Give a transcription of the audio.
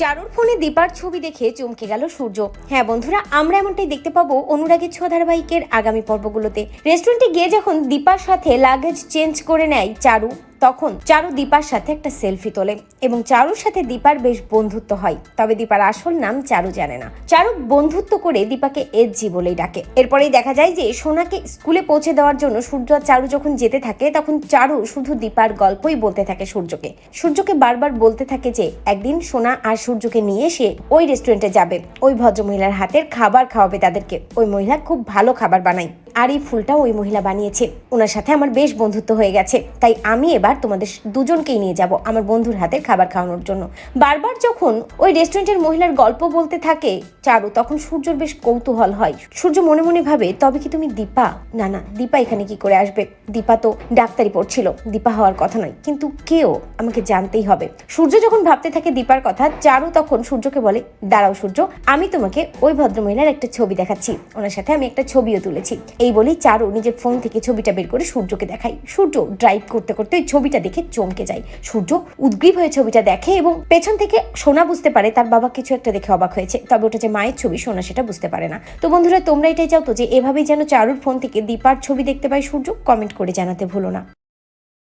চারুর ফোনে দীপার ছবি দেখে চমকে গেল সূর্য। হ্যাঁ বন্ধুরা, আমরা এমনটাই দেখতে পাবো অনুরাগের ছোঁয়া ধারাবাহিকের আগামী পর্বগুলোতে। রেস্টুরেন্টে গিয়ে যখন দীপার সাথে লাগেজ চেঞ্জ করে নেয় চারু, তখন চারু দীপার সাথে একটা সেলফি তোলে এবং চারুর সাথে দীপার বেশ বন্ধুত্ব হয়। তবে দীপার আসল নাম চারু জানে না। চারু বন্ধুত্ব করে দীপাকে এসজি বলেই ডাকে। এরপরেই দেখা যায় যে সোনাকে স্কুলে পৌঁছে দেওয়ার জন্য সূর্য আর চারু যখন যেতে থাকে, তখন চারু শুধু দীপার গল্পই বলতে থাকে সূর্যকে বারবার বলতে থাকে যে একদিন সোনা আর সূর্যকে নিয়ে সে ওই রেস্টুরেন্টে যাবে, ওই ভদ্রমহিলার হাতের খাবার খাওয়াবে তাদেরকে। ওই মহিলা খুব ভালো খাবার বানায় আর এই ফুলটা ওই মহিলা বানিয়েছে। ওনার সাথে আমার বেশ বন্ধুত্ব হয়ে গেছে, তাই আমি এবার তোমাদের দুজনকেই নিয়ে যাব আমার বন্ধুর হাতের খাবার খাওয়ানোর জন্য। বারবার যখন ওই রেস্টুরেন্টের মহিলার গল্প বলতে থাকে চারু, তখন সূর্যর বেশ কৌতূহল হয়। সূর্য মনে মনে ভাবে, তবে কি তুমি দীপা? না, দীপা এখানে কি করে আসবে? দীপা তো ডাক্তারি পড়ছিল, দীপা হওয়ার কথা নয়, কিন্তু কেও আমাকে জানতেই হবে। সূর্য যখন ভাবতে থাকে দীপার কথা, চারু তখন সূর্যকে বলে, দাঁড়াও সূর্য, আমি তোমাকে ওই ভদ্রমহিলার একটা ছবি দেখাচ্ছি, ওনার সাথে আমি একটা ছবিও তুলেছি। এই বলেই চারু নিজের ফোন থেকে ছবিটা বের করে সূর্যকে দেখায়। সূর্য ড্রাইভ করতে করতে ওই ছবিটা দেখে চমকে যায়। সূর্য উদ্গ্রীব হয়ে ছবিটা দেখে এবং পেছন থেকে সোনা বুঝতে পারে তার বাবা কিছু একটা দেখে অবাক হয়েছে, তবে ওটা যে মায়ের ছবি সোনা সেটা বুঝতে পারে না। তো বন্ধুরা, তোমরা এটাই চাও তো যে এভাবেই যেন চারুর ফোন থেকে দীপার ছবি দেখতে পাই সূর্য? কমেন্ট করে জানাতে ভুলো না।